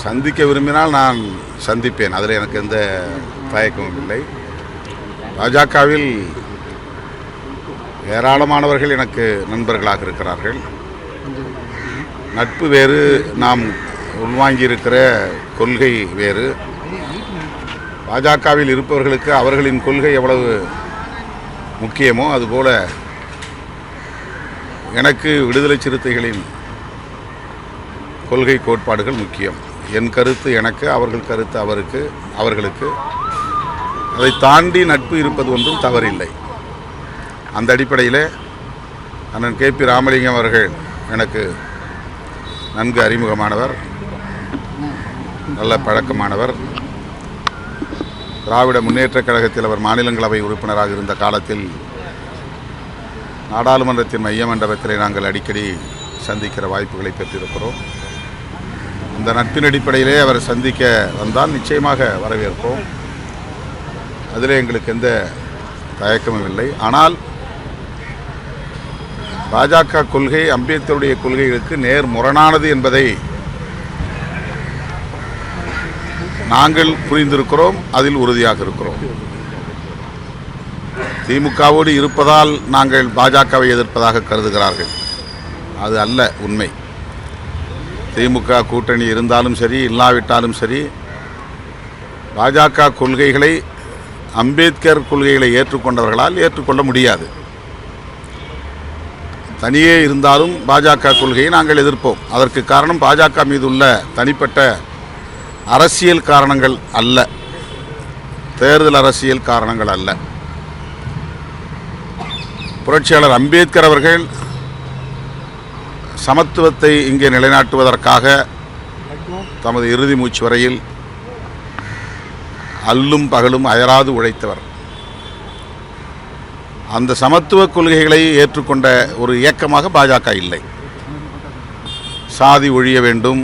சந்திக்க விரும்பினால் நான் சந்திப்பேன், அதில் எனக்கு எந்த தயக்கமும் இல்லை. பாஜகவில் ஏராளமானவர்கள் எனக்கு நண்பர்களாக இருக்கிறார்கள். நட்பு வேறு, நாம் உள்வாங்கியிருக்கிற கொள்கை வேறு. பாஜகவில் இருப்பவர்களுக்கு அவர்களின் கொள்கை எவ்வளவு முக்கியமோ அதுபோல எனக்கு விடுதலை சிறுத்தைகளின் கொள்கை கோட்பாடுகள் முக்கியம். என் கருத்து எனக்கு, அவர்கள் கருத்து அவர்களுக்கு. அதை தாண்டி நட்பு இருப்பது ஒன்றும் தவறில்லை. அந்த அடிப்படையில் அண்ணன் KP ராமலிங்கம் அவர்கள் எனக்கு நன்கு அறிமுகமானவர், நல்ல பழக்கமானவர். திராவிட முன்னேற்றக் கழகத்தில் அவர் மாநிலங்களவை உறுப்பினராக இருந்த காலத்தில் நாடாளுமன்றத்தின் மைய மண்டபத்திலே நாங்கள் அடிக்கடி சந்திக்கிற வாய்ப்புகளை பெற்றிருக்கிறோம். அந்த நட்பின் அடிப்படையிலே அவர் சந்திக்க வந்தால் நிச்சயமாக வரவேற்போம். அதில் எங்களுக்கு எந்த தயக்கமும் இல்லை. ஆனால் பாஜக கொள்கை அம்பேத்கருடைய கொள்கைகளுக்கு நேர் முரணானது என்பதை நாங்கள் புரிந்திருக்கிறோம், அதில் உறுதியாக இருக்கிறோம். திமுகவோடு இருப்பதால் நாங்கள் பாஜகவை எதிர்ப்பதாக கருதுகிறார்கள். அது அல்ல உண்மை. திமுக கூட்டணி இருந்தாலும் சரி, இல்லாவிட்டாலும் சரி, பாஜக கொள்கைகளை அம்பேத்கர் கொள்கைகளை ஏற்றுக்கொண்டவர்களால் ஏற்றுக்கொள்ள முடியாது. தனியே இருந்தாலும் பாஜக கொள்கையை நாங்கள் எதிர்ப்போம். அதற்கு காரணம் பாஜக மீது உள்ள தனிப்பட்ட அரசியல் காரணங்கள் அல்ல, தேர்தல் அரசியல் காரணங்கள் அல்ல. புரட்சியாளர் அம்பேத்கர் அவர்கள் சமத்துவத்தை இங்கே நிலைநாட்டுவதற்காக தமது இறுதி மூச்சு வரையில் அல்லும் பகலும் அயராது உழைத்தவர். அந்த சமத்துவ கொள்கைகளை ஏற்றுக்கொண்ட ஒரு இயக்கமாக பாஜக இல்லை. சாதி ஒழிய வேண்டும்,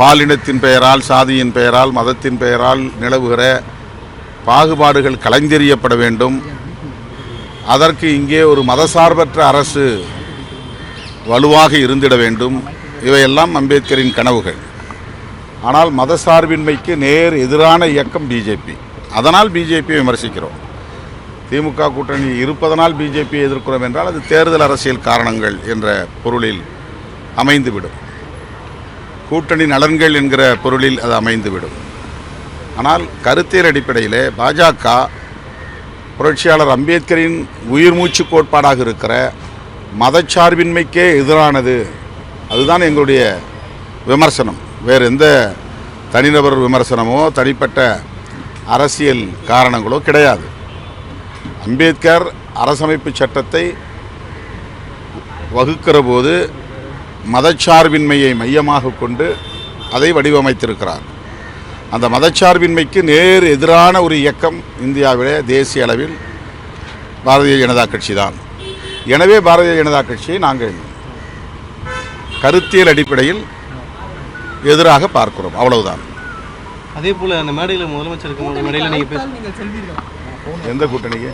பாலினத்தின் பெயரால், சாதியின் பெயரால், மதத்தின் பெயரால் நிலவுகிற பாகுபாடுகள் களைந்தெறியப்பட வேண்டும். அதற்கு இங்கே ஒரு மதசார்பற்ற அரசு வலுவாக இருந்திட வேண்டும். இவையெல்லாம் அம்பேத்கரின் கனவுகள். ஆனால் மதசார்பின்மைக்கு நேர் எதிரான இயக்கம் பிஜேபி. அதனால் பிஜேபியை விமர்சிக்கிறோம். திமுக கூட்டணி இருப்பதனால் பிஜேபியை எதிர்க்கிறோம் என்றால் அது தேர்தல் அரசியல் காரணங்கள் என்ற பொருளில் அமைந்துவிடும். கூட்டணி நலன்கள் என்கிற பொருளில் அது அமைந்துவிடும். ஆனால் கருத்தியல் அடிப்படையில் பாஜக புரட்சியாளர் அம்பேத்கரின் உயிர் மூச்சு கோட்பாடாக இருக்கிற மதச்சார்பின்மைக்கே எதிரானது. அதுதான் எங்களுடைய விமர்சனம். வேறு எந்த தனிநபர் விமர்சனமோ தனிப்பட்ட அரசியல் காரணங்களோ கிடையாது. அம்பேத்கர் அரசமைப்பு சட்டத்தை வகுக்கிற போது மதச்சார்பின்மையை மையமாக கொண்டு அதை வடிவமைத்திருக்கிறார். அந்த மதச்சார்பின்மைக்கு நேர் எதிரான ஒரு இயக்கம் இந்தியாவிலே தேசிய அளவில் பாரதிய ஜனதா கட்சி தான். எனவே பாரதிய ஜனதா கட்சியை நாங்கள் கருத்தியல் அடிப்படையில் எதிராக பார்க்கிறோம், அவ்வளவுதான். அதே போல அந்த மேடையில் முதலமைச்சருக்கு மேடையில் நீங்கள் எந்த கூட்டணிக்கு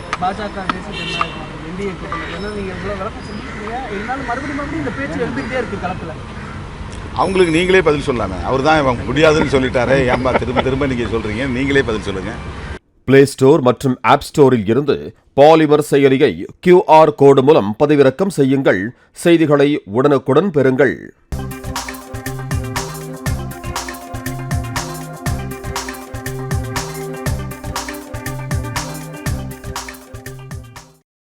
அவங்களுக்கு நீங்களே பதில் சொல்லாமே. அவர் தான் முடியாதுன்னு சொல்லிட்டாரே, ஏன்பா திரும்ப திரும்ப நீங்கள் சொல்கிறீங்க? நீங்களே பதில் சொல்லுங்கள். பிளே ஸ்டோர் மற்றும் ஆப் ஸ்டோரில் இருந்து பாலிமர் செயலியை QR கோடு மூலம் பதிவிறக்கம் செய்யுங்கள். செய்திகளை உடனுக்குடன் பெறுங்கள்.